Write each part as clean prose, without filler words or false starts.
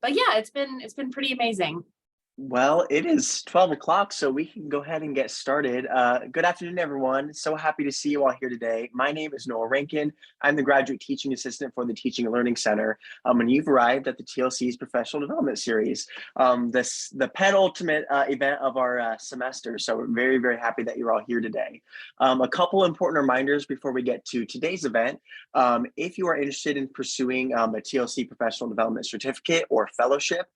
But yeah, it's been pretty amazing. Well, it is 12 o'clock, so we can go ahead and get started. Good afternoon, everyone. So happy to see you all here today. My name is Noah Rankin. I'm the graduate teaching assistant for the Teaching and Learning Center. And you've arrived at the TLC's Professional Development Series, the penultimate event of our semester. So we're very, very happy that you're all here today. A couple important reminders before we get to today's event. If you are interested in pursuing a TLC Professional Development Certificate or Fellowship,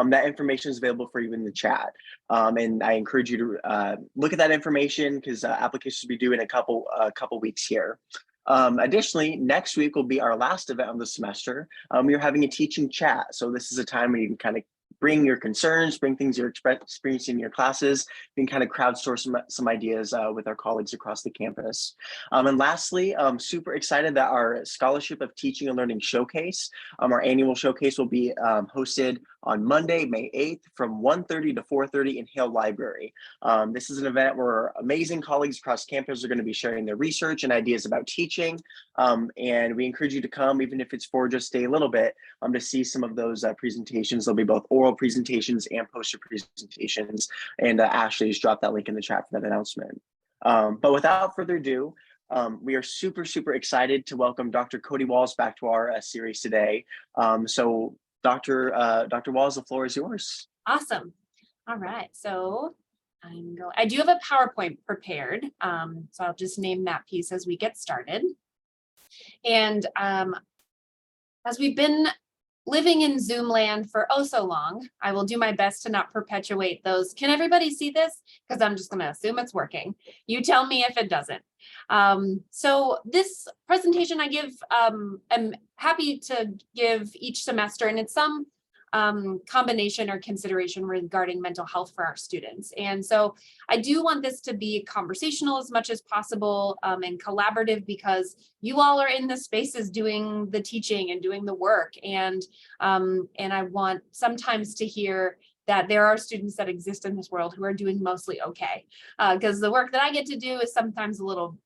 that information is available for you in the chat. And I encourage you to look at that information because applications will be due in a couple weeks here. Additionally, next week will be our last event of the semester. We're having a teaching chat. So this is a time where you can kind of bring your concerns, bring things you're experiencing in your classes, and kind of crowdsource some ideas with our colleagues across the campus. And lastly, I'm super excited that our Scholarship of Teaching and Learning Showcase, our annual showcase, will be hosted on Monday, May 8th from 1:30 to 4:30 in Hale Library. This is an event where amazing colleagues across campus are going to be sharing their research and ideas about teaching. And we encourage you to come, even if it's for just a little bit, to see some of those presentations. There'll be both oral presentations and poster presentations. And Ashley just dropped that link in the chat for that announcement. But without further ado, we are super, super excited to welcome Dr. Kodee Walls back to our series today. So Dr. Walls, the floor is yours. Awesome. All right. So I do have a PowerPoint prepared. So I'll just name that piece as we get started. And as we've been living in Zoom land for oh so long, I will do my best to not perpetuate those. Can everybody see this? Because I'm just going to assume it's working. You tell me if it doesn't. So this presentation I give, I'm happy to give each semester, and it's some combination or consideration regarding mental health for our students. And so I do want this to be conversational as much as possible and collaborative, because you all are in the spaces doing the teaching and doing the work. And I want sometimes to hear that there are students that exist in this world who are doing mostly okay. Because the work that I get to do is sometimes a little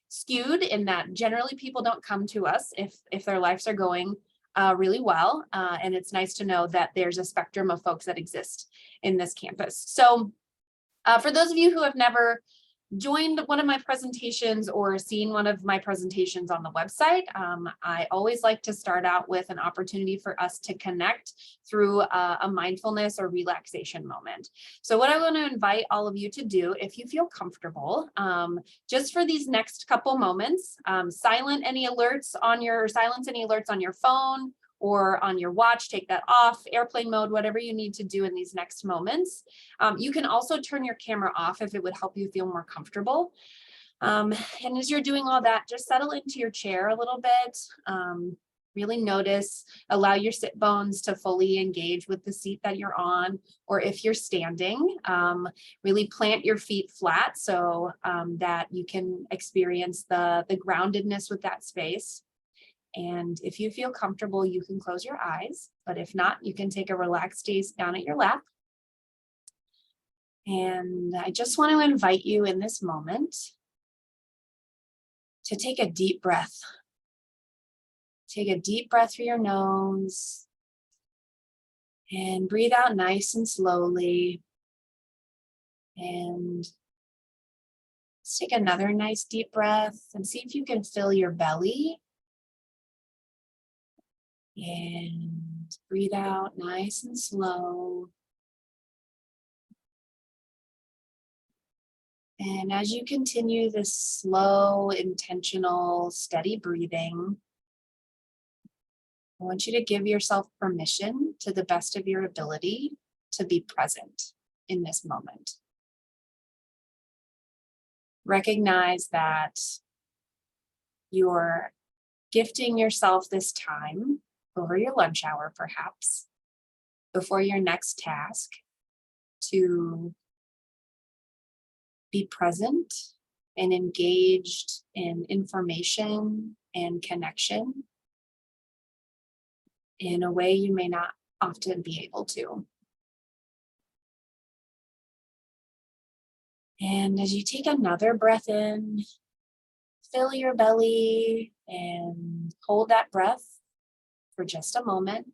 skewed in that generally people don't come to us if their lives are going really well. And it's nice to know that there's a spectrum of folks that exist in this campus. So for those of you who have never joined one of my presentations or seen one of my presentations on the website, I always like to start out with an opportunity for us to connect through a mindfulness or relaxation moment. So what I want to invite all of you to do, if you feel comfortable, just for these next couple moments, silence any alerts on your phone or on your watch. Take that off, airplane mode, whatever you need to do in these next moments. You can also turn your camera off if it would help you feel more comfortable. And as you're doing all that, just settle into your chair a little bit. Really notice, allow your sit bones to fully engage with the seat that you're on, or if you're standing, really plant your feet flat so that you can experience the groundedness with that space. And if you feel comfortable, you can close your eyes, but if not, you can take a relaxed gaze down at your lap. And I just want to invite you in this moment to take a deep breath. Take a deep breath through your nose and breathe out nice and slowly. And let's take another nice deep breath and see if you can fill your belly. And breathe out nice and slow. And as you continue this slow, intentional, steady breathing, I want you to give yourself permission, to the best of your ability, to be present in this moment. Recognize that you're gifting yourself this time over your lunch hour, perhaps, before your next task, to be present and engaged in information and connection in a way you may not often be able to. And as you take another breath in, fill your belly and hold that breath for just a moment.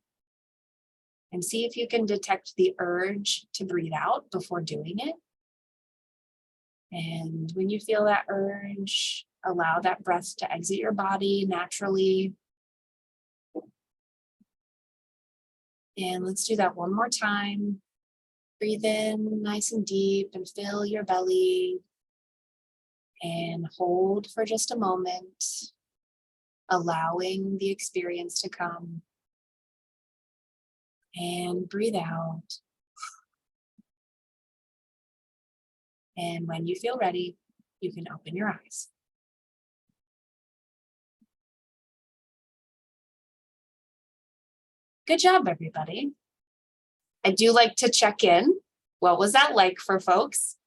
And see if you can detect the urge to breathe out before doing it. And when you feel that urge, allow that breath to exit your body naturally. And let's do that one more time. Breathe in nice and deep and fill your belly. And hold for just a moment, allowing the experience to come. And breathe out. And when you feel ready, you can open your eyes. Good job, everybody. I do like to check in. What was that like for folks?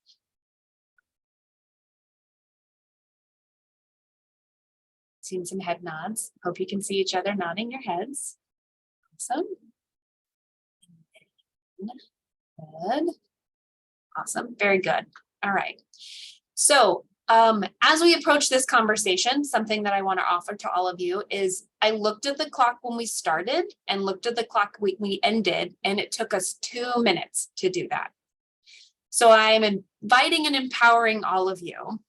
Seeing some head nods. Hope you can see each other nodding your heads. Awesome. Good. Awesome. Very good. All right. So as we approach this conversation, something that I want to offer to all of you is I looked at the clock when we started and looked at the clock we ended, and it took us 2 minutes to do that. So I am inviting and empowering all of you.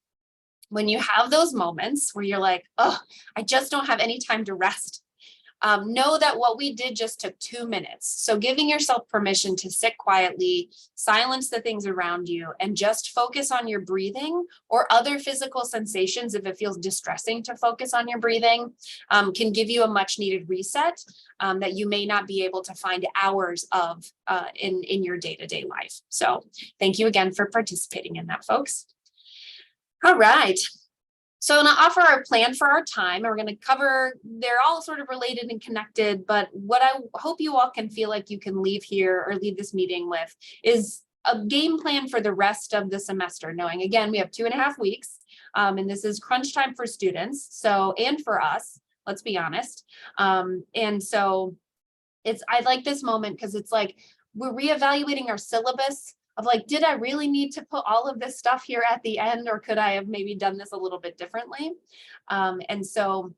When you have those moments where you're like, oh, I just don't have any time to rest. Know that what we did just took 2 minutes. So giving yourself permission to sit quietly, silence the things around you, and just focus on your breathing or other physical sensations if it feels distressing to focus on your breathing, can give you a much needed reset that you may not be able to find hours of in your day-to-day life. So thank you again for participating in that, folks. All right. So I'm going to offer our plan for our time. We're going to cover, they're all sort of related and connected, but what I hope you all can feel like you can leave here or leave this meeting with is a game plan for the rest of the semester, knowing, again, we have 2.5 weeks, and this is crunch time for students, so, and for us, let's be honest. And so I like this moment because it's like, we're reevaluating our syllabus of like, did I really need to put all of this stuff here at the end, or could I have maybe done this a little bit differently? And so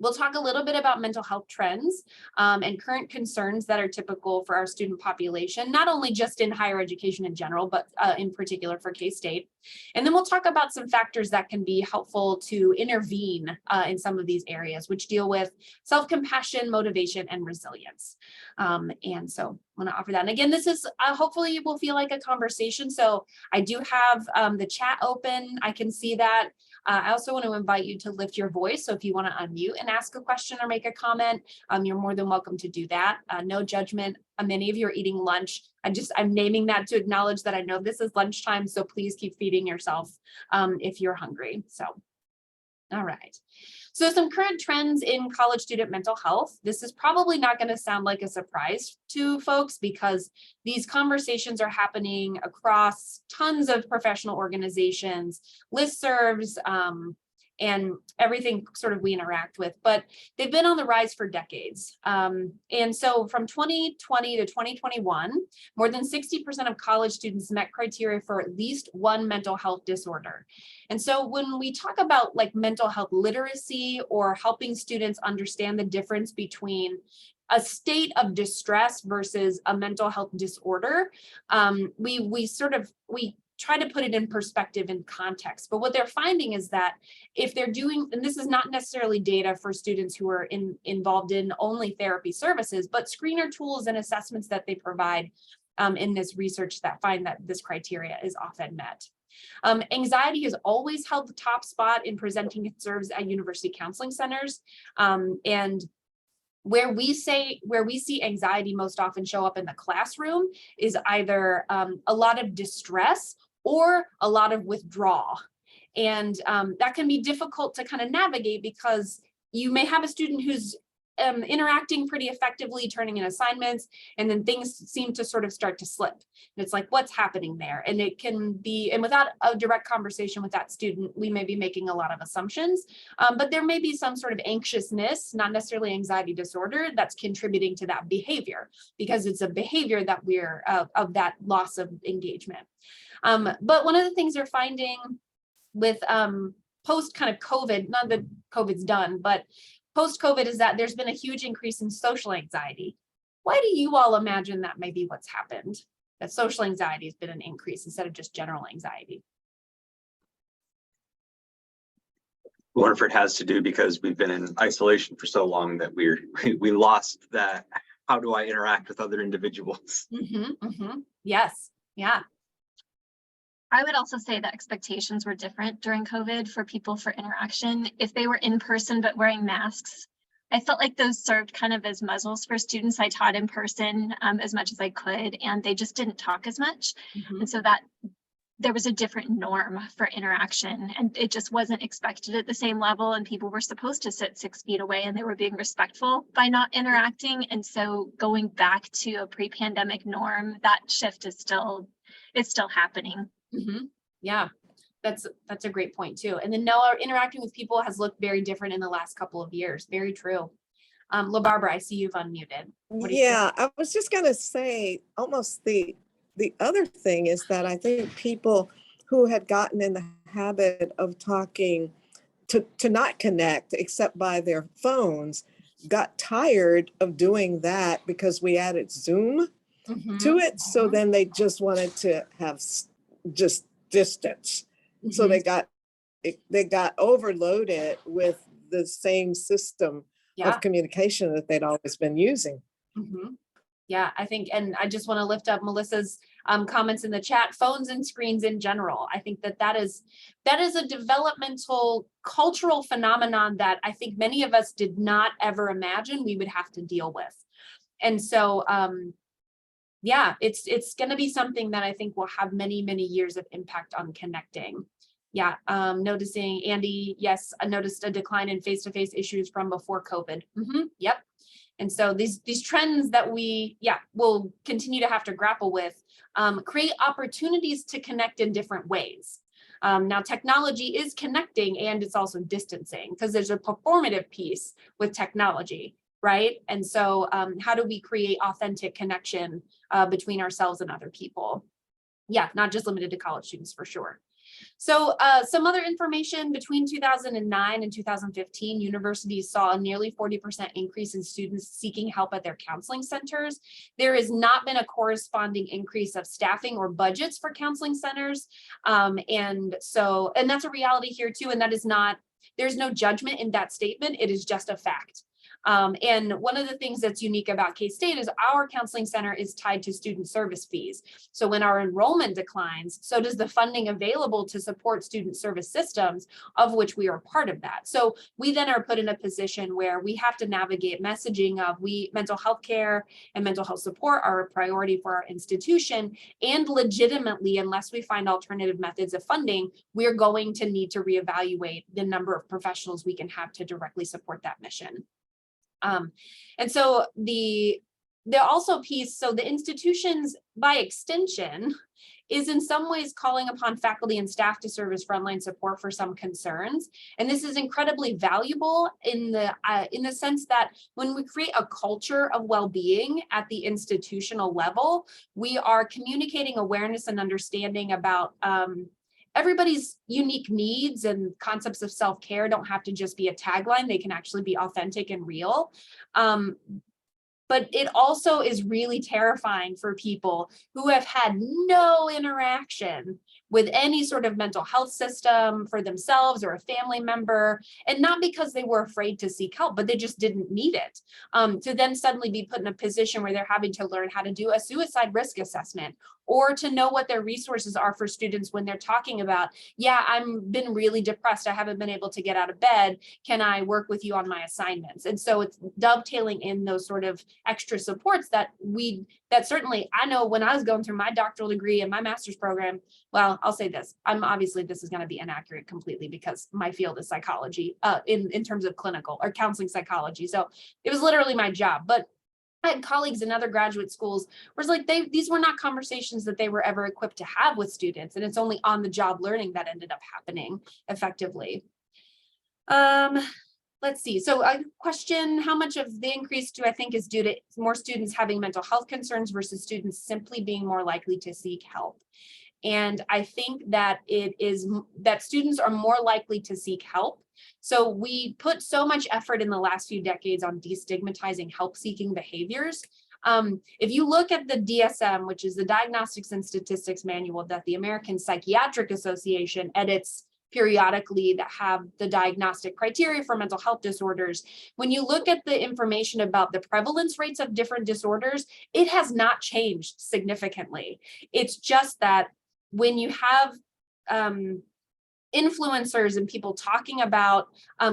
we'll talk a little bit about mental health trends and current concerns that are typical for our student population, not only just in higher education in general, but in particular for K-State. And then we'll talk about some factors that can be helpful to intervene in some of these areas, which deal with self-compassion, motivation, and resilience. And so I want to offer that. And again, this is hopefully it will feel like a conversation. So I do have the chat open. I can see that. I also want to invite you to lift your voice. So if you want to unmute and ask a question or make a comment, you're more than welcome to do that. No judgment. Many of you are eating lunch. I'm naming that to acknowledge that I know this is lunchtime. So please keep feeding yourself if you're hungry. So, all right. So some current trends in college student mental health. This is probably not going to sound like a surprise to folks because these conversations are happening across tons of professional organizations, listservs, and everything sort of we interact with, but they've been on the rise for decades. And so from 2020 to 2021, more than 60% of college students met criteria for at least one mental health disorder. And so when we talk about like mental health literacy or helping students understand the difference between a state of distress versus a mental health disorder, we try to put it in perspective and context. But what they're finding is that if they're doing, and this is not necessarily data for students who are involved in only therapy services, but screener tools and assessments that they provide in this research that find that this criteria is often met. Anxiety has always held the top spot in presenting concerns at university counseling centers. And where we see anxiety most often show up in the classroom is either a lot of distress or a lot of withdrawal. And that can be difficult to kind of navigate because you may have a student who's interacting pretty effectively, turning in assignments, and then things seem to sort of start to slip. And it's like, what's happening there? And it can be, and without a direct conversation with that student, we may be making a lot of assumptions, but there may be some sort of anxiousness, not necessarily anxiety disorder, that's contributing to that behavior because it's a behavior that we're of that loss of engagement. But one of the things they're finding with post kind of COVID, not that COVID's done, but post-COVID is that there's been a huge increase in social anxiety. Why do you all imagine that may be what's happened? That social anxiety has been an increase instead of just general anxiety? I wonder if it has to do because we've been in isolation for so long that we lost that. How do I interact with other individuals? Yes. Yeah. I would also say that expectations were different during COVID for people for interaction. If they were in person but wearing masks, I felt like those served kind of as muzzles for students. I taught in person as much as I could, and they just didn't talk as much. And so that there was a different norm for interaction, and it just wasn't expected at the same level. And people were supposed to sit 6 feet away, and they were being respectful by not interacting. And so going back to a pre-pandemic norm, that shift is still happening. Yeah, that's a great point too. And then Noah, interacting with people has looked very different in the last couple of years. Very true. LaBarbara, I see you've unmuted. What do you Yeah, I was just gonna say almost the other thing is that I think people who had gotten in the habit of talking to not connect except by their phones got tired of doing that because we added Zoom to it. So then they just wanted to have just distance. So they got overloaded with the same system of communication that they'd always been using. Yeah, I think, and I just want to lift up Melissa's comments in the chat, phones and screens in general. I think that is a developmental cultural phenomenon that I think many of us did not ever imagine we would have to deal with. And so, yeah, it's going to be something that I think will have many, many years of impact on connecting. Yeah, noticing, Andy, yes, I noticed a decline in face-to-face issues from before COVID. Yep. And so these trends that we, will continue to have to grapple with, create opportunities to connect in different ways. Now, technology is connecting and it's also distancing because there's a performative piece with technology, right? And so how do we create authentic connection between ourselves and other people? Yeah, not just limited to college students for sure. So some other information, between 2009 and 2015, universities saw a nearly 40% increase in students seeking help at their counseling centers. There has not been a corresponding increase of staffing or budgets for counseling centers. And that's a reality here too. And that is not, there's no judgment in that statement. It is just a fact. And one of the things that's unique about K-State is our counseling center is tied to student service fees. So when our enrollment declines, so does the funding available to support student service systems, of which we are part of that. So we then are put in a position where we have to navigate messaging of mental health care and mental health support are a priority for our institution. And legitimately, unless we find alternative methods of funding, we're going to need to reevaluate the number of professionals we can have to directly support that mission. And so the also piece, so the institutions by extension is in some ways calling upon faculty and staff to serve as frontline support for some concerns. And this is incredibly valuable in the sense that when we create a culture of well-being at the institutional level, we are communicating awareness and understanding about everybody's unique needs, and concepts of self-care don't have to just be a tagline. They can actually be authentic and real. But it also is really terrifying for people who have had no interaction with any sort of mental health system for themselves or a family member, and not because they were afraid to seek help, but they just didn't need it. To then suddenly be put in a position where they're having to learn how to do a suicide risk assessment, or to know what their resources are for students when they're talking about, yeah, I've been really depressed. I haven't been able to get out of bed. Can I work with you on my assignments? And so it's dovetailing in those sort of extra supports that certainly, I know when I was going through my doctoral degree and my master's program, well, I'll say this, this is going to be inaccurate completely because my field is psychology in terms of clinical or counseling psychology. So it was literally my job, but I had colleagues in other graduate schools where it's like these were not conversations that they were ever equipped to have with students. And it's only on the job learning that ended up happening effectively. Let's see. So a question, how much of the increase do I think is due to more students having mental health concerns versus students simply being more likely to seek help? And I think that it is that students are more likely to seek help. So we put so much effort in the last few decades on destigmatizing help-seeking behaviors. If you look at the DSM, which is the Diagnostics and Statistics Manual that the American Psychiatric Association edits periodically, that have the diagnostic criteria for mental health disorders, when you look at the information about the prevalence rates of different disorders, it has not changed significantly. It's just that when you have influencers and people talking about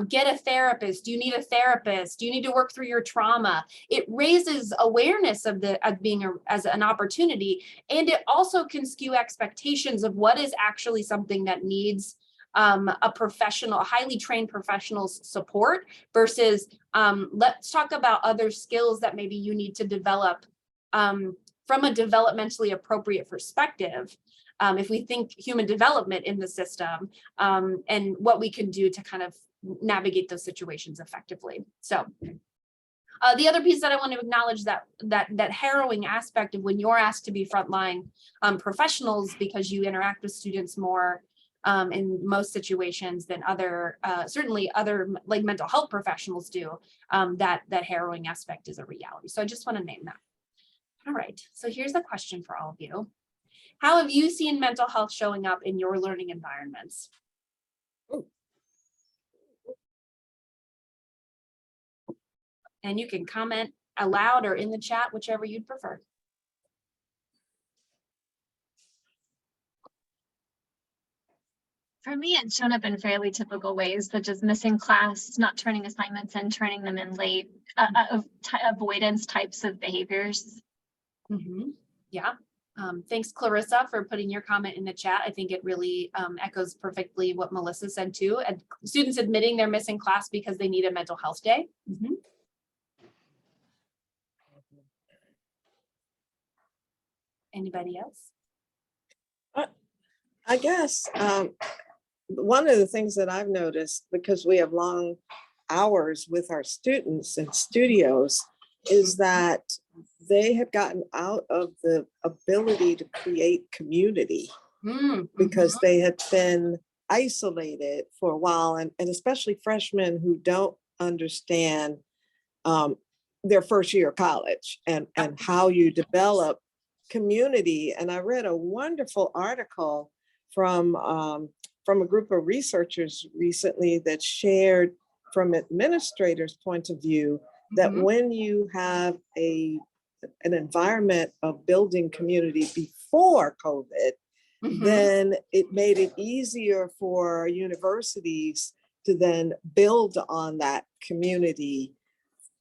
get a therapist, do you need a therapist, do you need to work through your trauma, it raises awareness of being as an opportunity, and it also can skew expectations of what is actually something that needs a professional, highly trained professional's support versus let's talk about other skills that maybe you need to develop from a developmentally appropriate perspective. If we think human development in the system and what we can do to kind of navigate those situations effectively. So the other piece that I want to acknowledge, that harrowing aspect of when you're asked to be frontline professionals because you interact with students more in most situations than certainly other like mental health professionals do, that harrowing aspect is a reality. So I just want to name that. All right, so here's the question for all of you. How have you seen mental health showing up in your learning environments? And you can comment aloud or in the chat, whichever you'd prefer. For me, it's shown up in fairly typical ways, such as missing class, not turning assignments in, turning them in late, avoidance types of behaviors. Yeah. Thanks, Clarissa, for putting your comment in the chat. I think it really echoes perfectly what Melissa said too. And students admitting they're missing class because they need a mental health day. Anybody else? I guess one of the things that I've noticed, because we have long hours with our students in studios, is that they have gotten out of the ability to create community because they had been isolated for a while, and especially freshmen who don't understand their first year of college and how you develop community. And I read a wonderful article from a group of researchers recently that shared from administrators' point of view that when you have an environment of building community before COVID, then it made it easier for universities to then build on that community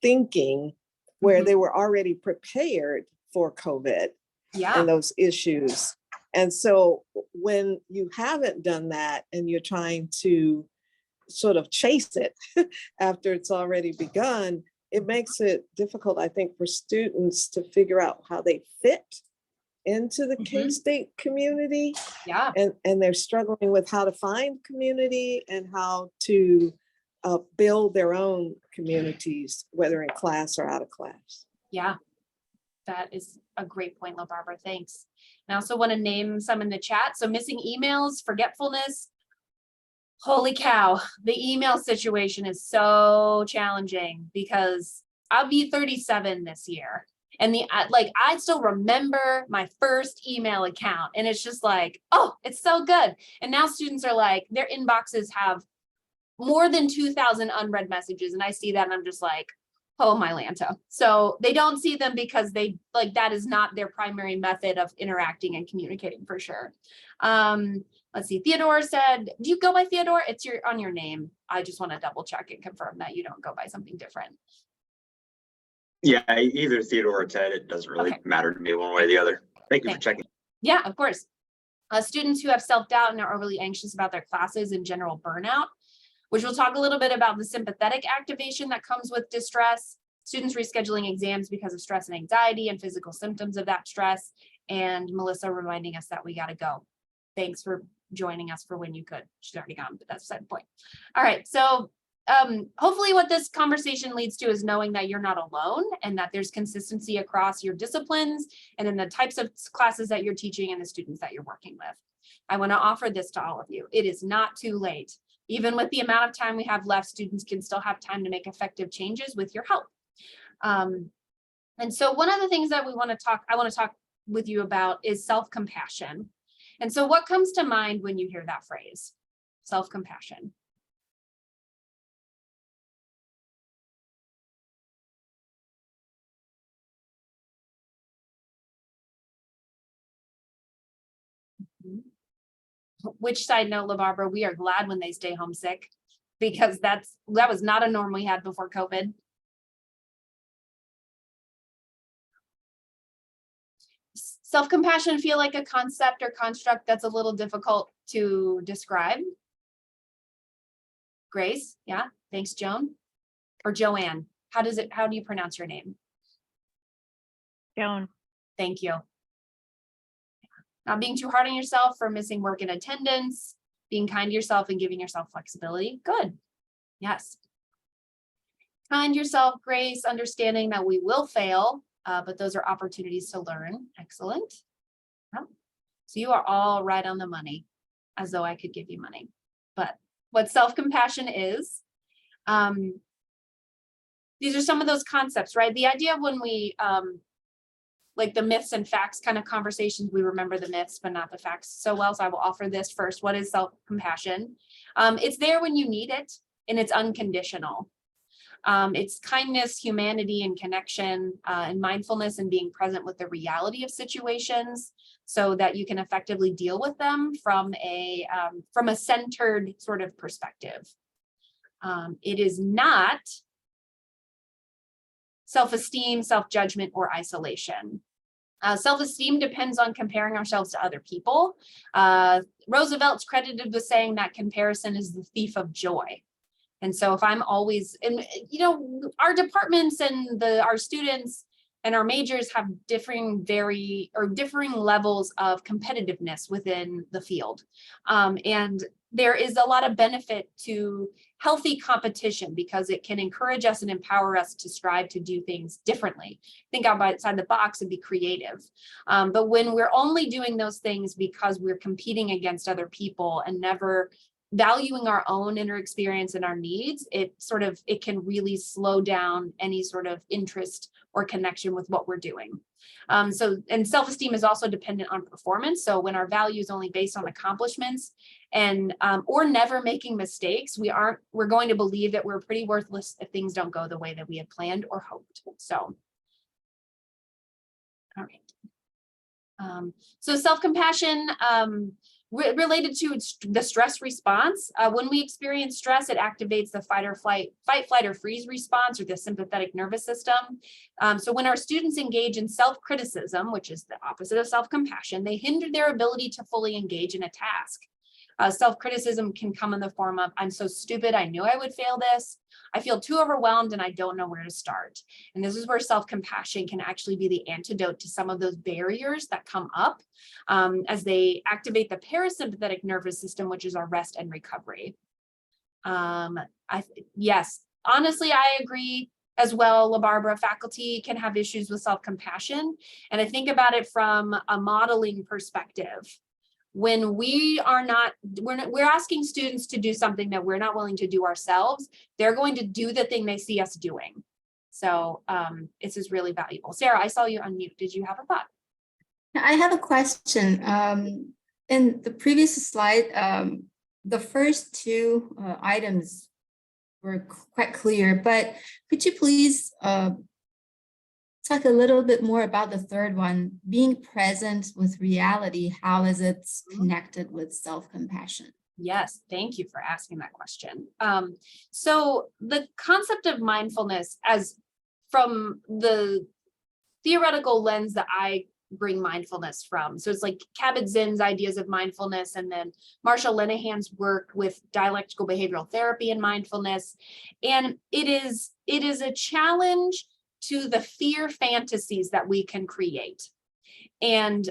thinking where they were already prepared for COVID and those issues. And so when you haven't done that and you're trying to sort of chase it after it's already begun, it makes it difficult, I think, for students to figure out how they fit into the K-State community. And they're struggling with how to find community and how to build their own communities, whether in class or out of class. Yeah, that is a great point, LaBarbara. Thanks. I also want to name some in the chat. So missing emails, forgetfulness. Holy cow, the email situation is so challenging because I'll be 37 this year. And I still remember my first email account, and it's just like, oh, it's so good. And now students are like, their inboxes have more than 2,000 unread messages. And I see that and I'm just like, oh my Lanta. So they don't see them because that is not their primary method of interacting and communicating for sure. Let's see, Theodore said, do you go by Theodore? It's on your name. I just want to double check and confirm that you don't go by something different. Yeah, either Theodore or Ted, it doesn't really matter to me one way or the other. Thank you for checking. Yeah, of course. Students who have self-doubt and are overly anxious about their classes and general burnout, which we'll talk a little bit about the sympathetic activation that comes with distress, students rescheduling exams because of stress and anxiety and physical symptoms of that stress, and Melissa reminding us that we got to go. Thanks for joining us for when you could. She's already gone, but that's the side point. All right, so hopefully what this conversation leads to is knowing that you're not alone and that there's consistency across your disciplines and in the types of classes that you're teaching and the students that you're working with. I want to offer this to all of you. It is not too late. Even with the amount of time we have left, students can still have time to make effective changes with your help. And so one of the things that I want to talk with you about is self-compassion. And so what comes to mind when you hear that phrase, self-compassion? Which side note, LaBarbara, we are glad when they stay homesick, because that was not a norm we had before COVID. Self-compassion feel like a concept or construct that's a little difficult to describe? Grace, yeah, thanks, Joan. Or Joanne, how do you pronounce your name? Joan. Thank you. Not being too hard on yourself for missing work and attendance, being kind to yourself and giving yourself flexibility. Good. Yes. Kind yourself, Grace, understanding that we will fail, but those are opportunities to learn. Excellent. Yeah. So you are all right on the money, as though I could give you money. But what self-compassion is, these are some of those concepts, right? The idea of when we, like the myths and facts kind of conversations, we remember the myths, but not the facts so well. So I will offer this first. What is self-compassion? It's there when you need it, and it's unconditional. It's kindness, humanity, and connection, and mindfulness, and being present with the reality of situations so that you can effectively deal with them from a centered sort of perspective. It is not self-esteem, self-judgment, or isolation. Self-esteem depends on comparing ourselves to other people. Roosevelt's credited with saying that comparison is the thief of joy. And so if I'm always, and our departments and our students and our majors have differing levels of competitiveness within the field. And there is a lot of benefit to healthy competition because it can encourage us and empower us to strive to do things differently, think outside the box and be creative. But when we're only doing those things because we're competing against other people and never valuing our own inner experience and our needs, it can really slow down any sort of interest or connection with what we're doing. And self-esteem is also dependent on performance. So when our value is only based on accomplishments and or never making mistakes, we're going to believe that we're pretty worthless if things don't go the way that we had planned or hoped. So, all right. So self-compassion, related to the stress response. When we experience stress, it activates the fight, flight, or freeze response, or the sympathetic nervous system. So when our students engage in self-criticism, which is the opposite of self-compassion, they hinder their ability to fully engage in a task. Self-criticism can come in the form of, I'm so stupid, I knew I would fail this. I feel too overwhelmed and I don't know where to start. And this is where self-compassion can actually be the antidote to some of those barriers that come up as they activate the parasympathetic nervous system, which is our rest and recovery. Yes, honestly, I agree as well, LaBarbara. Faculty can have issues with self-compassion. And I think about it from a modeling perspective. When we're asking students to do something that we're not willing to do ourselves, they're going to do the thing they see us doing. So this is really valuable. Sarah, I saw you unmute. Did you have a thought? I have a question. In the previous slide, the first two items were quite clear, but could you please talk a little bit more about the third one, being present with reality? How is it connected with self-compassion? Yes, thank you for asking that question. So the concept of mindfulness, as from the theoretical lens that I bring mindfulness from. So it's like Kabat-Zinn's ideas of mindfulness, and then Marshall Linehan's work with dialectical behavioral therapy and mindfulness. And it is a challenge to the fear fantasies that we can create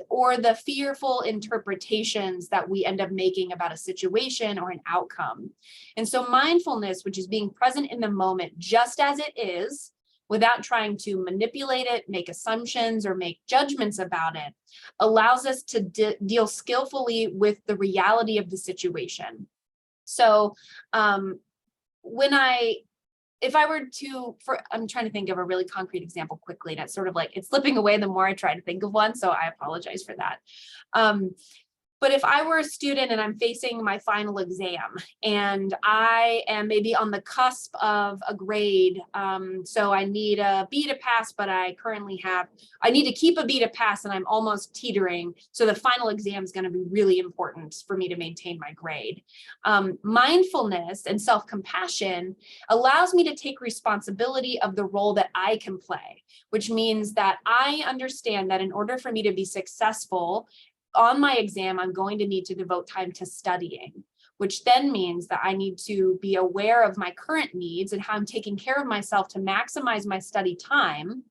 or the fearful interpretations that we end up making about a situation or an outcome. And so mindfulness, which is being present in the moment just as it is, without trying to manipulate it, make assumptions, or make judgments about it, allows us to deal skillfully with the reality of the situation. So when I if I were to, I'm trying to think of a really concrete example quickly, and it's sort of like, it's slipping away the more I try to think of one, so I apologize for that. But if I were a student and I'm facing my final exam and I am maybe on the cusp of a grade, so I need a B to pass, but I need to keep a B to pass and I'm almost teetering. So the final exam is going to be really important for me to maintain my grade. Mindfulness and self-compassion allows me to take responsibility of the role that I can play, which means that I understand that in order for me to be successful on my exam, I'm going to need to devote time to studying, which then means that I need to be aware of my current needs and how I'm taking care of myself to maximize my study time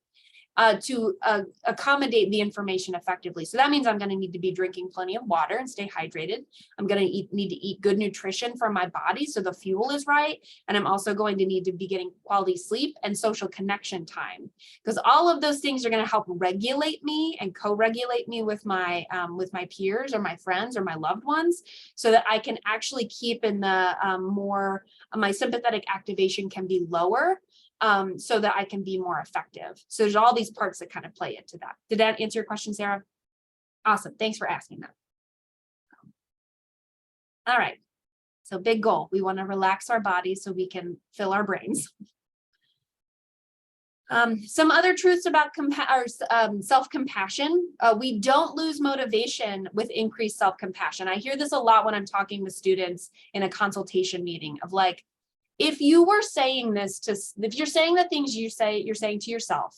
to accommodate the information effectively. So that means I'm going to need to be drinking plenty of water and stay hydrated. I'm going to need to eat good nutrition for my body so the fuel is right. And I'm also going to need to be getting quality sleep and social connection time, because all of those things are going to help regulate me and co-regulate me with my peers or my friends or my loved ones, so that I can actually keep in the my sympathetic activation can be lower, so that I can be more effective. So there's all these parts that kind of play into that. Did that answer your question, Sarah? Awesome. Thanks for asking that. All right. So big goal. We want to relax our bodies so we can fill our brains. Some other truths about self-compassion. We don't lose motivation with increased self-compassion. I hear this a lot when I'm talking with students in a consultation meeting of like, if you were saying this if you're saying the things you're saying to yourself,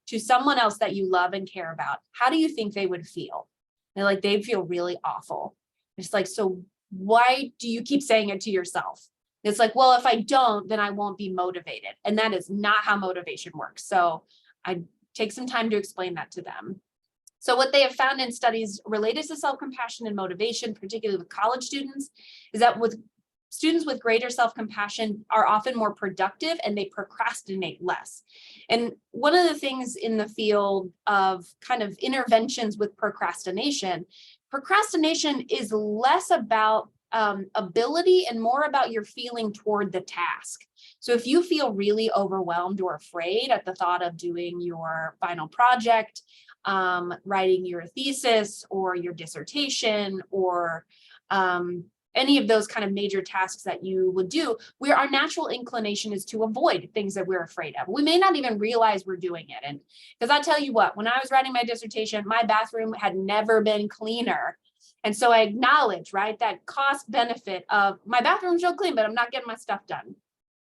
to someone else that you love and care about, how do you think they would feel? They're like, they'd feel really awful. It's like, so why do you keep saying it to yourself? It's like, well, if I don't, then I won't be motivated. And that is not how motivation works. So I take some time to explain that to them. So what they have found in studies related to self-compassion and motivation, particularly with college students, is that with students with greater self-compassion are often more productive and they procrastinate less. And one of the things in the field of kind of interventions with procrastination is less about ability and more about your feeling toward the task. So if you feel really overwhelmed or afraid at the thought of doing your final project, writing your thesis or your dissertation, or any of those kind of major tasks that you would do, where our natural inclination is to avoid things that we're afraid of. We may not even realize we're doing it. And because I tell you what, when I was writing my dissertation, my bathroom had never been cleaner. And so I acknowledge, right, that cost benefit of my bathroom's real clean, but I'm not getting my stuff done.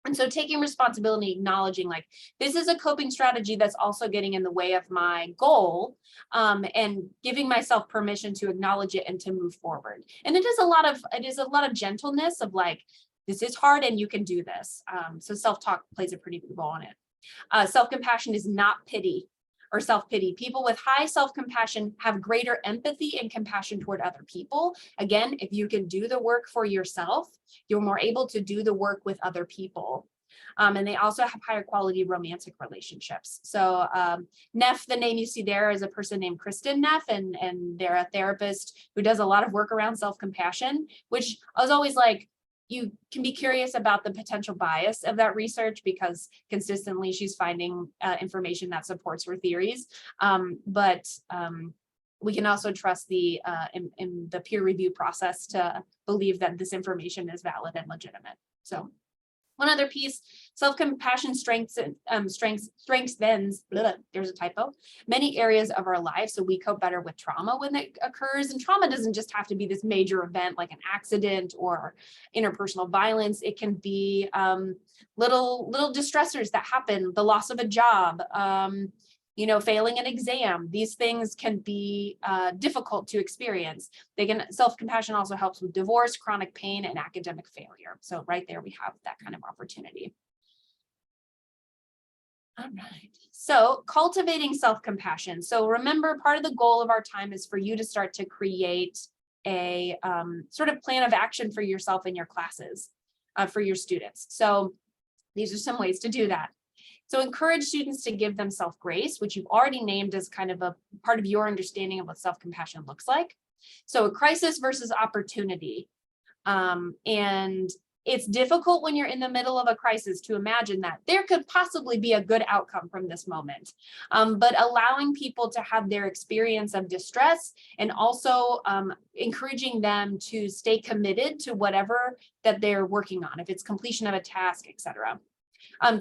And so taking responsibility, acknowledging like, this is a coping strategy that's also getting in the way of my goal, and giving myself permission to acknowledge it and to move forward. And it is a lot of gentleness of like, this is hard and you can do this. So self-talk plays a pretty big role in it. Self-compassion is not pity or self-pity. People with high self-compassion have greater empathy and compassion toward other people. Again, if you can do the work for yourself, you're more able to do the work with other people. And they also have higher quality romantic relationships. So Neff, the name you see there is a person named Kristen Neff, and they're a therapist who does a lot of work around self-compassion, which I was always like, you can be curious about the potential bias of that research because consistently she's finding information that supports her theories. But we can also trust in the peer review process to believe that this information is valid and legitimate. So one other piece, self-compassion strengthens, there's a typo, many areas of our lives. So we cope better with trauma when it occurs. And trauma doesn't just have to be this major event like an accident or interpersonal violence. It can be little distressors that happen, the loss of a job, failing an exam. These things can be difficult to experience. Self-compassion also helps with divorce, chronic pain, and academic failure. So right there, we have that kind of opportunity. All right, so cultivating self-compassion. So remember, part of the goal of our time is for you to start to create a sort of plan of action for yourself and your classes, for your students. So these are some ways to do that. So encourage students to give themselves grace, which you've already named as kind of a part of your understanding of what self-compassion looks like. So a crisis versus opportunity. And it's difficult when you're in the middle of a crisis to imagine that there could possibly be a good outcome from this moment. But allowing people to have their experience of distress and also encouraging them to stay committed to whatever that they're working on, if it's completion of a task, etc.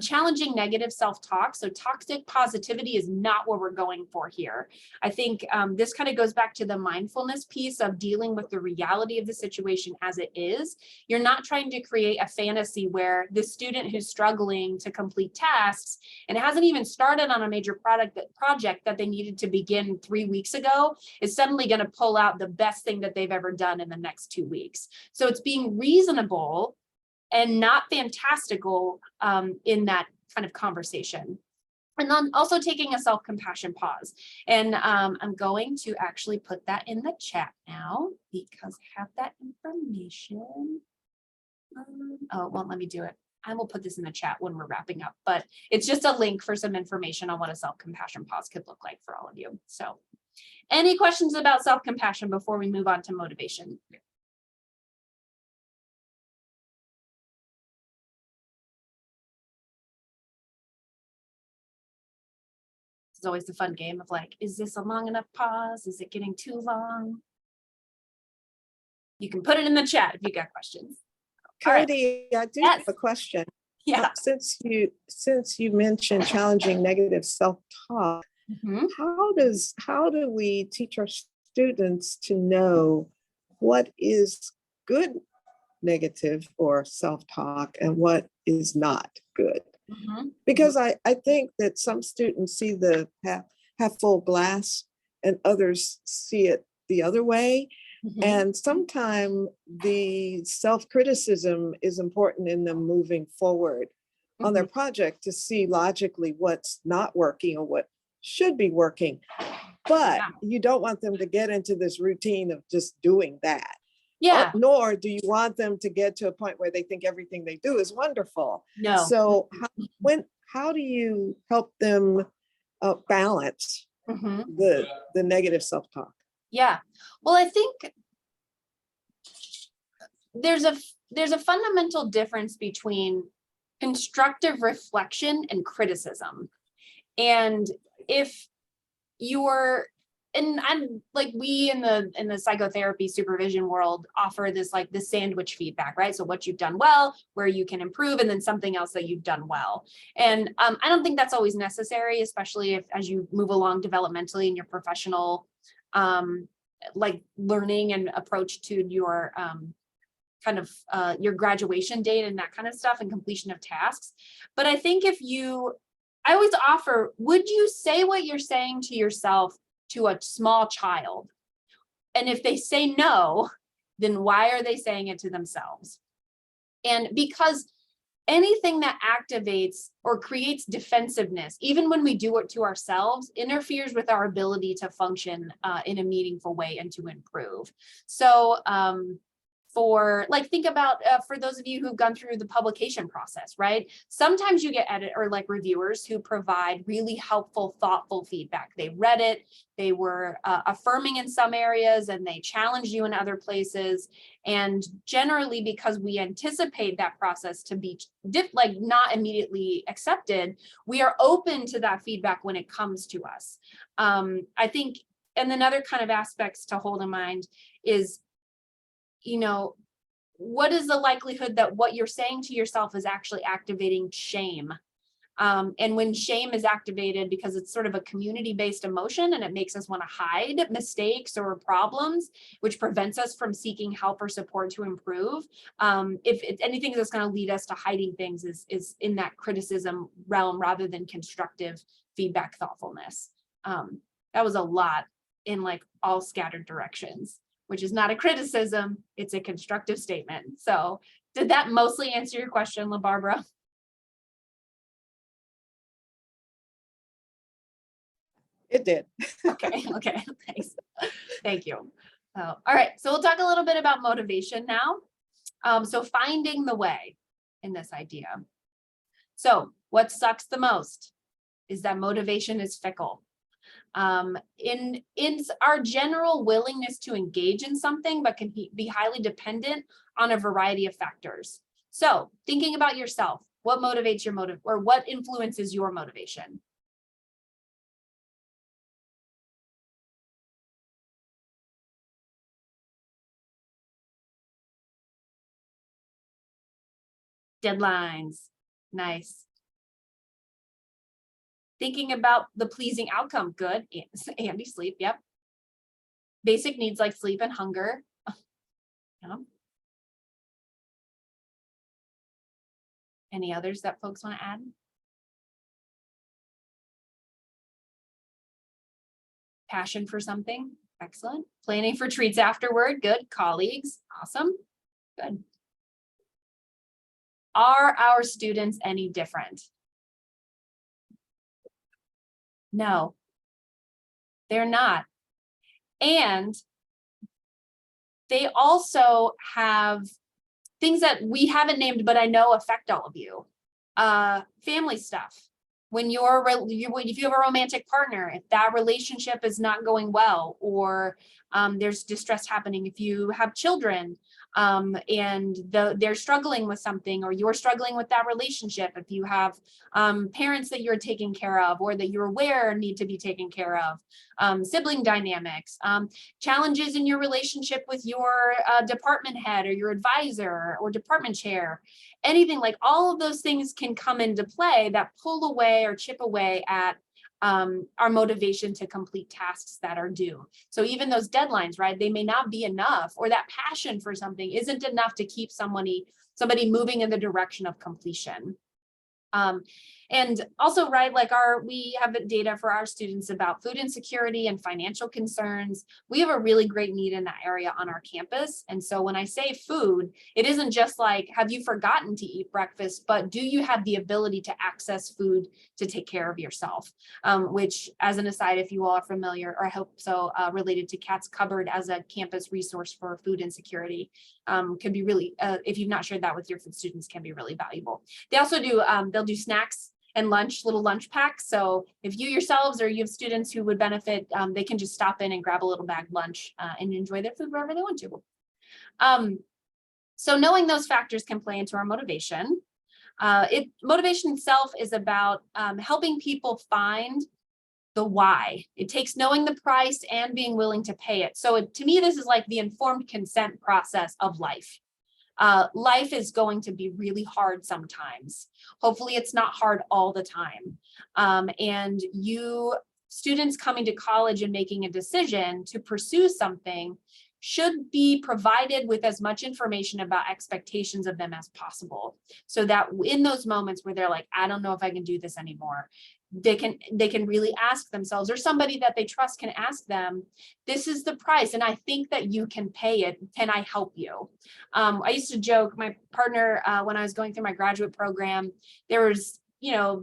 Challenging negative self-talk. So toxic positivity is not what we're going for here. I think this kind of goes back to the mindfulness piece of dealing with the reality of the situation as it is. You're not trying to create a fantasy where the student who's struggling to complete tasks and hasn't even started on a major project that they needed to begin 3 weeks ago is suddenly going to pull out the best thing that they've ever done in the next 2 weeks. So it's being reasonable and not fantastical in that kind of conversation. And then also taking a self-compassion pause. And I'm going to actually put that in the chat now because I have that information. Oh, it won't let me do it. I will put this in the chat when we're wrapping up, but it's just a link for some information on what a self-compassion pause could look like for all of you. So any questions about self-compassion before we move on to motivation? It's always the fun game of like, is this a long enough pause? Is it getting too long? You can put it in the chat if you got questions. All right. Kodee, I do Yes. have a question. Yeah. Since you mentioned challenging negative self-talk, Mhm. how do we teach our students to know what is good negative or self-talk and what is not good? Mhm. Because I think that some students see the half full glass and others see it the other way. Mhm. And sometimes the self-criticism is important in them moving forward on their project to see logically what's not working or what should be working. But Yeah. you don't want them to get into this routine of just doing that. Yeah. Nor do you want them to get to a point where they think everything they do is wonderful. No. So how do you help them balance Mhm. the negative self-talk? Yeah. Well, I think there's a fundamental difference between constructive reflection and criticism. And if you're, and I'm like, we in the psychotherapy supervision world offer this like the sandwich feedback, right? So what you've done well, where you can improve, and then something else that you've done well. And I don't think that's always necessary, especially if as you move along developmentally in your professional like learning and approach to your kind of your graduation date and that kind of stuff and completion of tasks. But I think I always offer, would you say what you're saying to yourself to a small child? And if they say no, then why are they saying it to themselves? And because anything that activates or creates defensiveness, even when we do it to ourselves, interferes with our ability to function in a meaningful way and to improve. So for like, think about for those of you who've gone through the publication process, right? Sometimes you get reviewers who provide really helpful, thoughtful feedback. They read it, they were affirming in some areas, and they challenged you in other places. And generally, because we anticipate that process to be not immediately accepted, we are open to that feedback when it comes to us. I think, and then other kind of aspects to hold in mind is, what is the likelihood that what you're saying to yourself is actually activating shame? And when shame is activated, because it's sort of a community-based emotion and it makes us want to hide mistakes or problems, which prevents us from seeking help or support to improve. If it's anything that's going to lead us to hiding things is in that criticism realm rather than constructive feedback thoughtfulness. That was a lot in like all scattered directions, which is not a criticism, it's a constructive statement. So did that mostly answer your question, La Barbara? It did. Okay, thanks. Thank you. All right, so we'll talk a little bit about motivation now. So finding the way in this idea. So what sucks the most is that motivation is fickle. In our general willingness to engage in something, but can be highly dependent on a variety of factors. So thinking about yourself, what motivates your motive, or what influences your motivation? Deadlines. Nice. Thinking about the pleasing outcome. Good. Andy, sleep. Yep. Basic needs like sleep and hunger. Yeah. Any others that folks want to add? Passion for something. Excellent. Planning for treats afterward. Good. Colleagues. Awesome. Good. Are our students any different? No, they're not. And they also have things that we haven't named, but I know affect all of you. Family stuff. When if you have a romantic partner, if that relationship is not going well, or there's distress happening, if you have children and they're struggling with something, or you're struggling with that relationship, if you have parents that you're taking care of or that you're aware need to be taken care of, sibling dynamics, challenges in your relationship with your department head or your advisor or department chair, anything, like all of those things can come into play that pull away or chip away at our motivation to complete tasks that are due. So even those deadlines, right, they may not be enough, or that passion for something isn't enough to keep somebody moving in the direction of completion. And also, right, like we have data for our students about food insecurity and financial concerns. We have a really great need in that area on our campus. And so when I say food, it isn't just like, have you forgotten to eat breakfast, but do you have the ability to access food to take care of yourself? Which, as an aside, if you all are familiar, or I hope so, related to Cat's Cupboard as a campus resource for food insecurity, can be really, if you've not shared that with your students, can be really valuable. They also do, they'll do snacks and little lunch packs. So if you yourselves or you have students who would benefit, they can just stop in and grab a little bag lunch and enjoy their food wherever they want to. So knowing those factors can play into our motivation. Motivation itself is about helping people find the why. It takes knowing the price and being willing to pay it. So to me, this is like the informed consent process of life. Life is going to be really hard sometimes. Hopefully it's not hard all the time. And students coming to college and making a decision to pursue something should be provided with as much information about expectations of them as possible. So that in those moments where they're like, I don't know if I can do this anymore, they can really ask themselves, or somebody that they trust can ask them, this is the price and I think that you can pay it. Can I help you? I used to joke, my partner, when I was going through my graduate program, there was,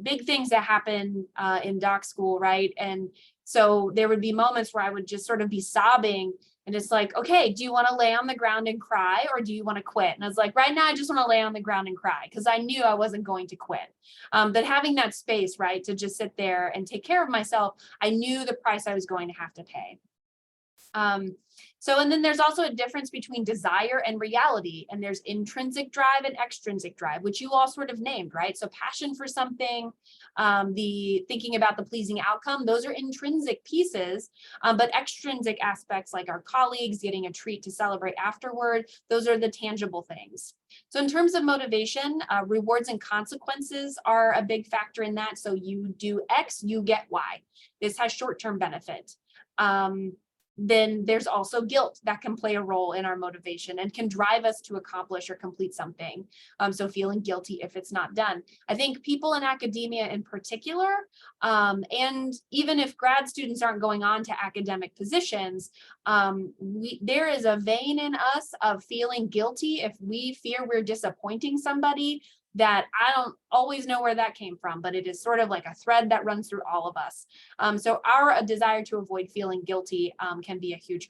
big things that happen in doc school, right? And so there would be moments where I would just sort of be sobbing. And it's like, okay, do you want to lay on the ground and cry, or do you want to quit? And I was like, right now, I just want to lay on the ground and cry, because I knew I wasn't going to quit. But having that space, right, to just sit there and take care of myself, I knew the price I was going to have to pay. And then there's also a difference between desire and reality, and there's intrinsic drive and extrinsic drive, which you all sort of named, right? So passion for something, the thinking about the pleasing outcome, those are intrinsic pieces, but extrinsic aspects like our colleagues getting a treat to celebrate afterward, those are the tangible things. So in terms of motivation, rewards and consequences are a big factor in that. So you do X, you get Y. This has short-term benefit. Then there's also guilt that can play a role in our motivation and can drive us to accomplish or complete something. So feeling guilty if it's not done. I think people in academia in particular, and even if grad students aren't going on to academic positions, there is a vein in us of feeling guilty if we fear we're disappointing somebody, that I don't always know where that came from, but it is sort of like a thread that runs through all of us. So our desire to avoid feeling guilty can be a huge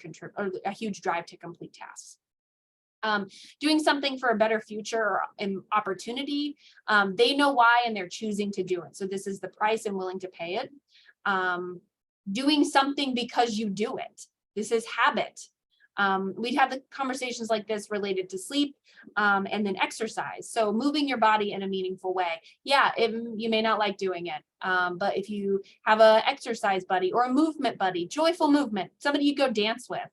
drive to complete tasks. Doing something for a better future or opportunity, they know why and they're choosing to do it. So this is the price and willing to pay it. Doing something because you do it. This is habit. We'd have the conversations like this related to sleep and then exercise. So moving your body in a meaningful way. Yeah, you may not like doing it, but if you have a exercise buddy or a movement buddy, joyful movement, somebody you go dance with,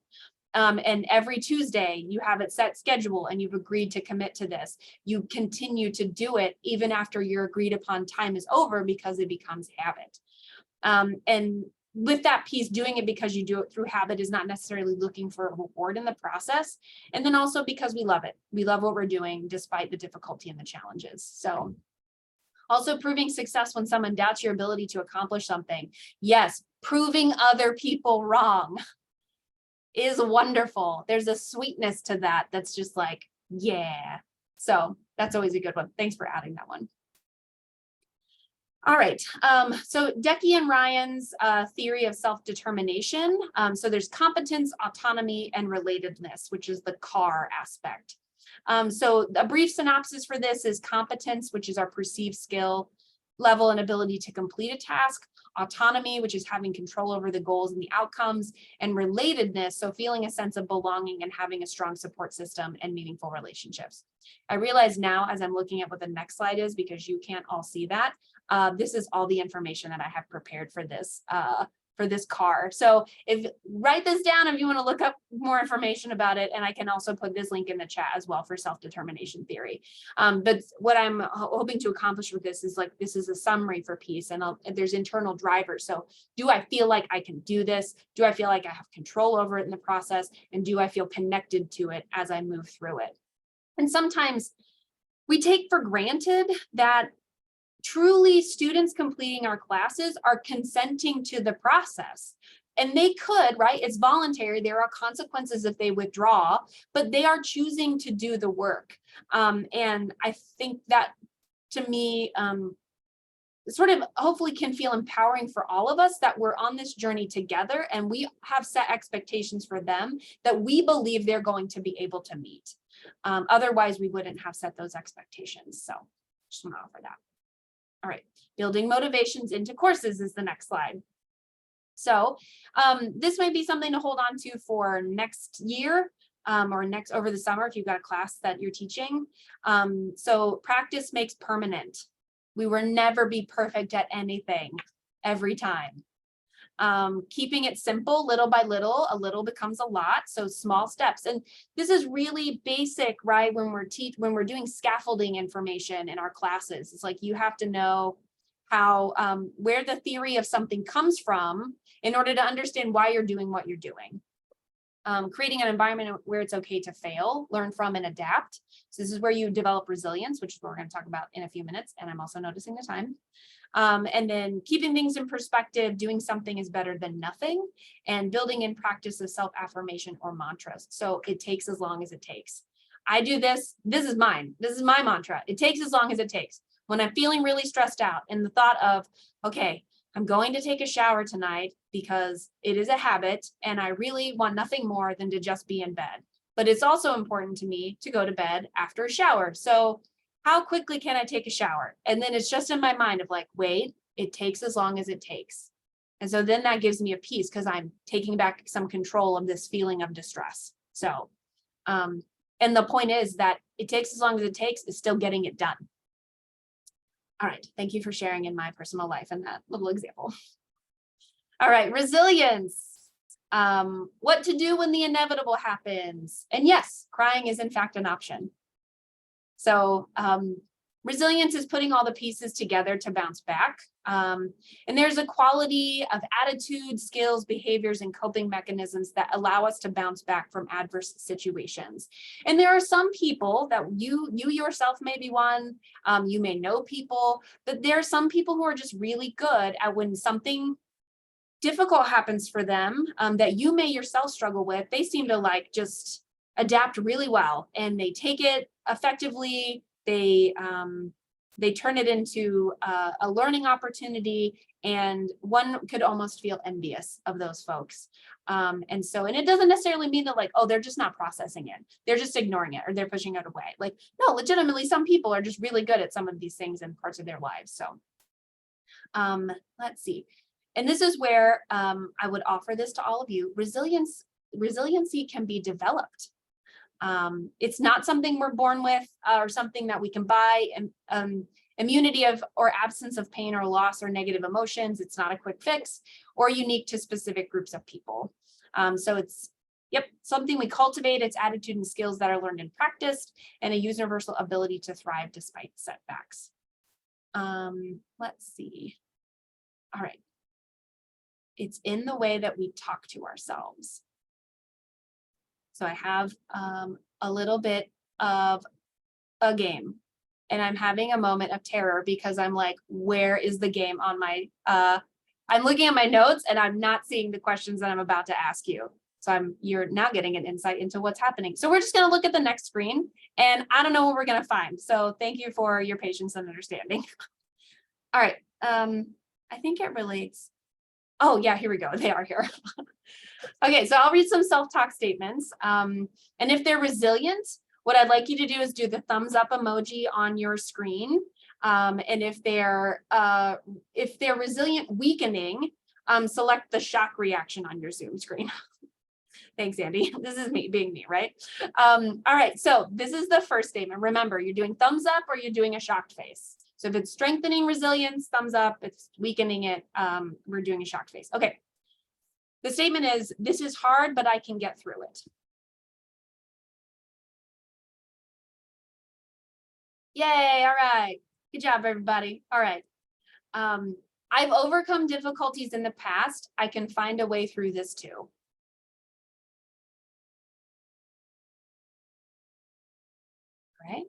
and every Tuesday you have it set schedule and you've agreed to commit to this, you continue to do it even after your agreed upon time is over because it becomes habit. And with that piece, doing it because you do it through habit is not necessarily looking for a reward in the process. And then also because we love it. We love what we're doing despite the difficulty and the challenges. So also proving success when someone doubts your ability to accomplish something. Yes, proving other people wrong is wonderful. There's a sweetness to that that's just like, yeah. So that's always a good one. Thanks for adding that one. All right, so Decky and Ryan's theory of self-determination. So there's competence, autonomy, and relatedness, which is the CAR aspect. So a brief synopsis for this is competence, which is our perceived skill level and ability to complete a task, autonomy, which is having control over the goals and the outcomes, and relatedness, so feeling a sense of belonging and having a strong support system and meaningful relationships. I realize now as I'm looking at what the next slide is, because you can't all see that, this is all the information that I have prepared for this CAR. So write this down if you want to look up more information about it, and I can also put this link in the chat as well for self-determination theory. But what I'm hoping to accomplish with this is this is a summary for peace, and there's internal drivers. So do I feel like I can do this? Do I feel like I have control over it in the process? And do I feel connected to it as I move through it? And sometimes we take for granted that truly students completing our classes are consenting to the process. And they could, right? It's voluntary. There are consequences if they withdraw, but they are choosing to do the work. And I think that, to me, sort of hopefully can feel empowering for all of us, that we're on this journey together and we have set expectations for them that we believe they're going to be able to meet. Otherwise, we wouldn't have set those expectations. So just want to offer that. All right, building motivations into courses is the next slide. So this might be something to hold on to for next year or over the summer if you've got a class that you're teaching. So practice makes permanent. We will never be perfect at anything every time. Keeping it simple, little by little, a little becomes a lot. So small steps. And this is really basic, right? When we're doing scaffolding information in our classes, it's like you have to know how, where the theory of something comes from in order to understand why you're doing what you're doing. Creating an environment where it's okay to fail, learn from, and adapt. So this is where you develop resilience, which is what we're going to talk about in a few minutes. And I'm also noticing the time. And then keeping things in perspective, doing something is better than nothing, and building in practice of self-affirmation or mantras. So it takes as long as it takes. I do this. This is mine. This is my mantra. It takes as long as it takes. When I'm feeling really stressed out and the thought of, okay, I'm going to take a shower tonight because it is a habit and I really want nothing more than to just be in bed. But it's also important to me to go to bed after a shower. So how quickly can I take a shower? And then it's just in my mind of like, wait, it takes as long as it takes. And so then that gives me a peace because I'm taking back some control of this feeling of distress. So, and the point is that it takes as long as it takes is still getting it done. All right, thank you for sharing in my personal life and that little example. All right, resilience. What to do when the inevitable happens. And yes, crying is in fact an option. So resilience is putting all the pieces together to bounce back. And there's a quality of attitude, skills, behaviors, and coping mechanisms that allow us to bounce back from adverse situations. And there are some people that you yourself may be one, you may know people, but there are some people who are just really good at when something difficult happens for them that you may yourself struggle with, they seem to like just adapt really well and they take it effectively. They turn it into a learning opportunity, and one could almost feel envious of those folks. And it doesn't necessarily mean that like, oh, they're just not processing it. They're just ignoring it or they're pushing it away. Like, no, legitimately, some people are just really good at some of these things in parts of their lives. So let's see. And this is where I would offer this to all of you. Resilience resiliency can be developed. It's not something we're born with or something that we can buy. And immunity of or absence of pain or loss or negative emotions. It's not a quick fix or unique to specific groups of people. So it's something we cultivate. It's attitude and skills that are learned and practiced, and a universal ability to thrive despite setbacks. Let's see. All right. It's in the way that we talk to ourselves. So I have a little bit of a game, and I'm having a moment of terror because I'm like, where is the game on my, I'm looking at my notes and I'm not seeing the questions that I'm about to ask you. So you're now getting an insight into what's happening. So we're just gonna look at the next screen and I don't know what we're gonna find. So thank you for your patience and understanding. All right, I think it relates. Oh yeah, here we go, they are here. Okay, so I'll read some self-talk statements. And if they're resilient, what I'd like you to do is do the thumbs up emoji on your screen. And if they're resilient weakening, select the shock reaction on your Zoom screen. Thanks, Andy. This is me being me, right? All right, so this is the first statement. Remember, you're doing thumbs up or you're doing a shocked face. So if it's strengthening resilience, thumbs up. If it's weakening it, we're doing a shocked face. Okay. The statement is, this is hard, but I can get through it. Yay, all right. Good job, everybody. All right. I've overcome difficulties in the past. I can find a way through this too. All right.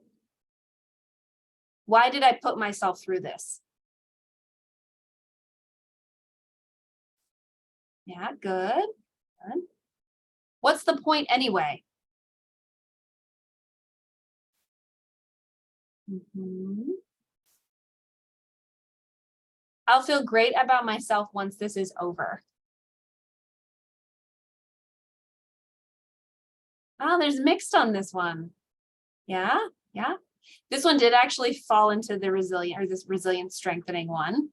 Why did I put myself through this? Yeah, good. Good. What's the point anyway? I'll feel great about myself once this is over. Oh, there's mixed on this one. Yeah, yeah. This one did actually fall into the resilient or this resilient strengthening one.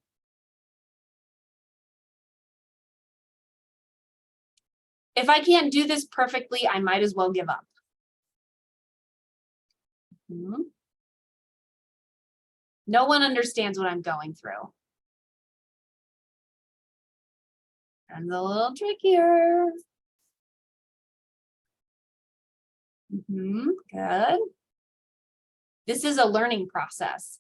If I can't do this perfectly, I might as well give up. No one understands what I'm going through. And a little trickier. Good. This is a learning process.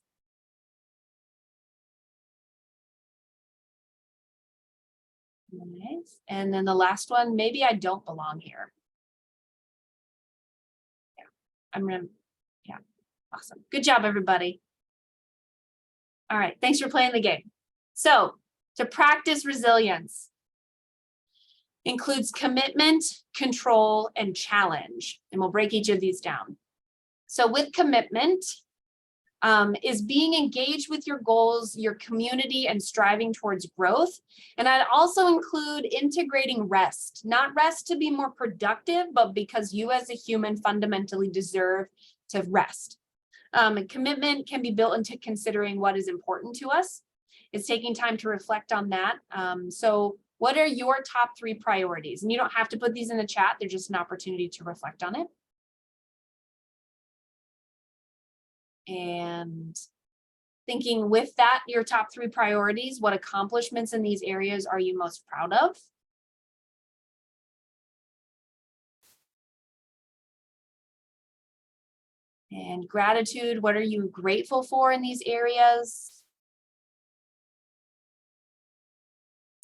Nice. And then the last one, maybe I don't belong here. Yeah, yeah, awesome. Good job, everybody. All right, thanks for playing the game. So to practice resilience includes commitment, control, and challenge. And we'll break each of these down. So with commitment, is being engaged with your goals, your community, and striving towards growth. And I'd also include integrating rest, not rest to be more productive, but because you as a human fundamentally deserve to rest. Commitment can be built into considering what is important to us. It's taking time to reflect on that. So what are your top 3 priorities? And you don't have to put these in the chat. They're just an opportunity to reflect on it. And thinking with that, your top 3 priorities, what accomplishments in these areas are you most proud of? And gratitude, what are you grateful for in these areas?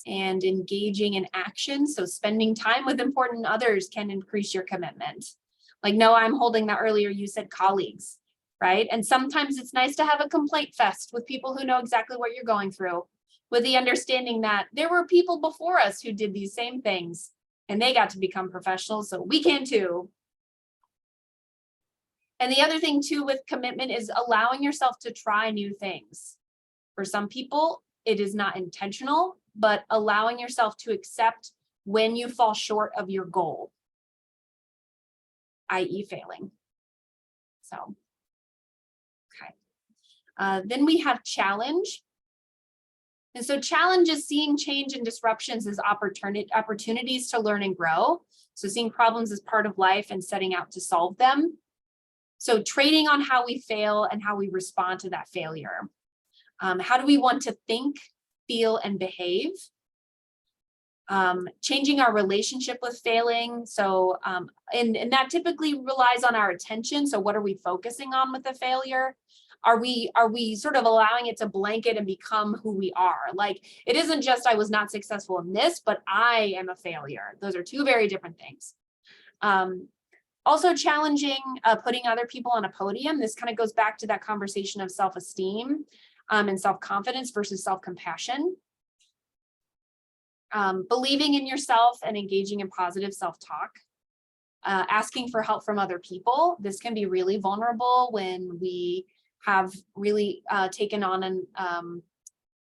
And engaging in action, so spending time with important others can increase your commitment. Like Noah, I'm holding that earlier, you said colleagues. Right? And sometimes it's nice to have a complaint fest with people who know exactly what you're going through, with the understanding that there were people before us who did these same things and they got to become professionals, so we can too. And the other thing too with commitment is allowing yourself to try new things. For some people, it is not intentional, but allowing yourself to accept when you fall short of your goal, i.e. failing. So. Okay. Then we have challenge. And so challenge is seeing change and disruptions as opportunities to learn and grow. So seeing problems as part of life and setting out to solve them. So trading on how we fail and how we respond to that failure. How do we want to think, feel, and behave? Changing our relationship with failing. So, and that typically relies on our attention. So what are we focusing on with the failure? Are we sort of allowing it to blanket and become who we are? Like, it isn't just I was not successful in this, but I am a failure. Those are two very different things. Also challenging putting other people on a podium. This kind of goes back to that conversation of self-esteem and self-confidence versus self-compassion. Believing in yourself and engaging in positive self-talk. Asking for help from other people. This can be really vulnerable when we have really taken on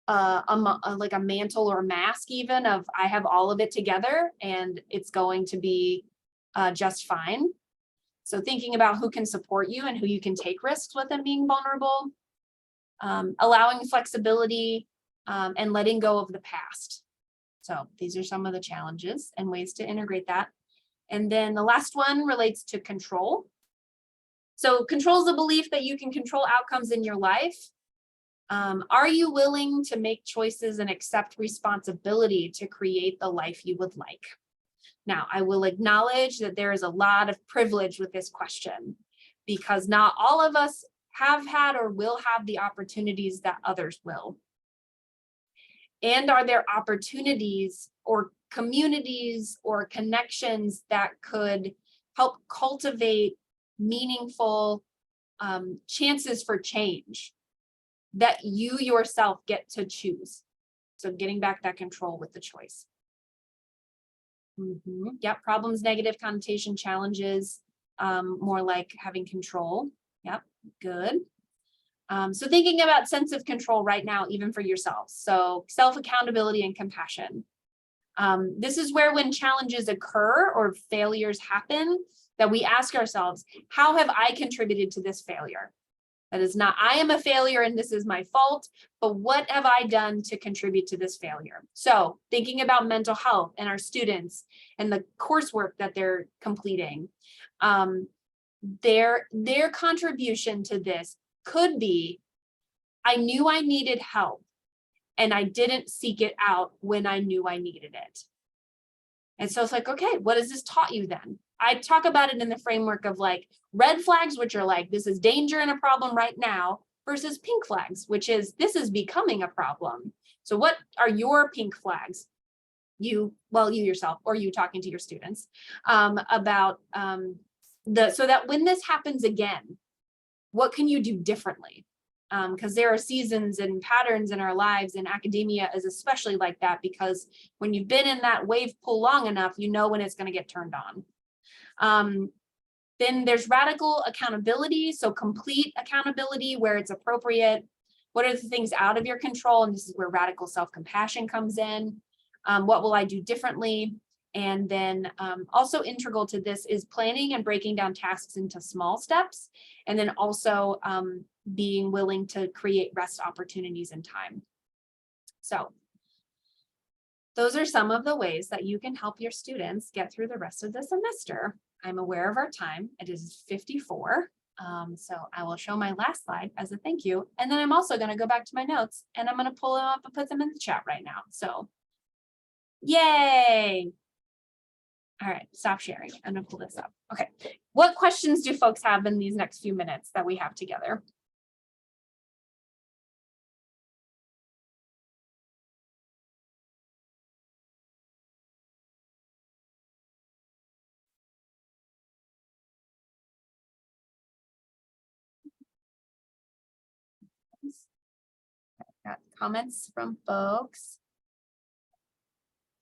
like a mantle or a mask even of I have all of it together and it's going to be just fine. So thinking about who can support you and who you can take risks with and being vulnerable. Allowing flexibility and letting go of the past. So these are some of the challenges and ways to integrate that. And then the last one relates to control. So control is the belief that you can control outcomes in your life. Are you willing to make choices and accept responsibility to create the life you would like? Now, I will acknowledge that there is a lot of privilege with this question because not all of us have had or will have the opportunities that others will. And are there opportunities or communities or connections that could help cultivate meaningful chances for change that you yourself get to choose? So getting back that control with the choice. Yep, problems, negative connotation, challenges, more like having control. Yep, good. So thinking about sense of control right now, even for yourselves. So self-accountability and compassion. This is where when challenges occur or failures happen, that we ask ourselves, how have I contributed to this failure? That is not, I am a failure and this is my fault, but what have I done to contribute to this failure? So thinking about mental health and our students and the coursework that they're completing, their contribution to this could be, I knew I needed help and I didn't seek it out when I knew I needed it. And so it's like, okay, what has this taught you then? I talk about it in the framework of like red flags, which are like, this is danger and a problem right now, versus pink flags, which is, this is becoming a problem. So what are your pink flags? You yourself, or you talking to your students about so that when this happens again, what can you do differently? Because there are seasons and patterns in our lives, and academia is especially like that, because when you've been in that wave pool long enough, you know when it's going to get turned on. Then there's radical accountability, so complete accountability where it's appropriate. What are the things out of your control? And this is where radical self-compassion comes in. What will I do differently? And then also integral to this is planning and breaking down tasks into small steps, and then also being willing to create rest opportunities in time. So those are some of the ways that you can help your students get through the rest of the semester. I'm aware of our time. It is 54. So I will show my last slide as a thank you. And then I'm also going to go back to my notes and I'm going to pull them up and put them in the chat right now. So yay. All right, stop sharing. I'm going to pull this up. Okay. What questions do folks have in these next few minutes that we have together? Got comments from folks.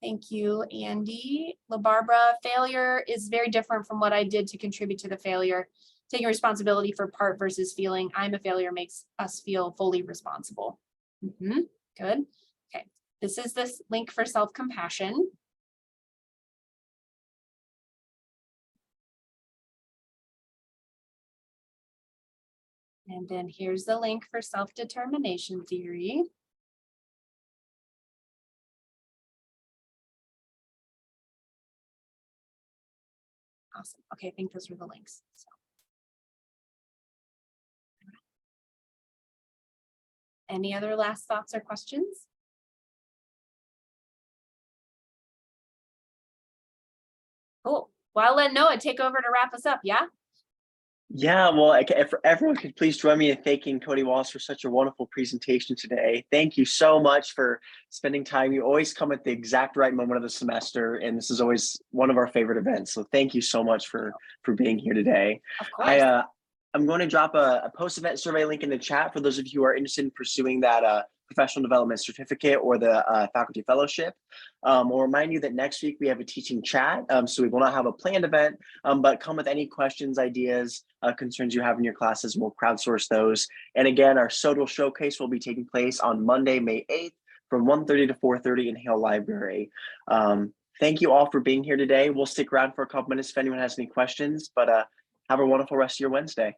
Thank you, Andy. LaBarbara, failure is very different from what I did to contribute to the failure. Taking responsibility for part versus feeling I'm a failure makes us feel fully responsible. Good. Okay. This is this link for self-compassion. And then here's the link for self-determination theory. Awesome. Okay, I think those were the links. So. Any other last thoughts or questions? Cool. Well, I'll let Noah take over to wrap us up. Yeah. Yeah, well, if everyone could please join me in thanking Kodee Wallace for such a wonderful presentation today. Thank you so much for spending time. You always come at the exact right moment of the semester, and this is always one of our favorite events. So thank you so much for being here today. Of course. I'm going to drop a post-event survey link in the chat for those of you who are interested in pursuing that professional development certificate or the faculty fellowship. I'll remind you that next week we have a teaching chat, so we will not have a planned event, but come with any questions, ideas, concerns you have in your classes, and we'll crowdsource those. And again, our SODL showcase will be taking place on Monday, May 8th from 1:30 to 4:30 in Hale Library. Thank you all for being here today. We'll stick around for a couple minutes if anyone has any questions, but have a wonderful rest of your Wednesday.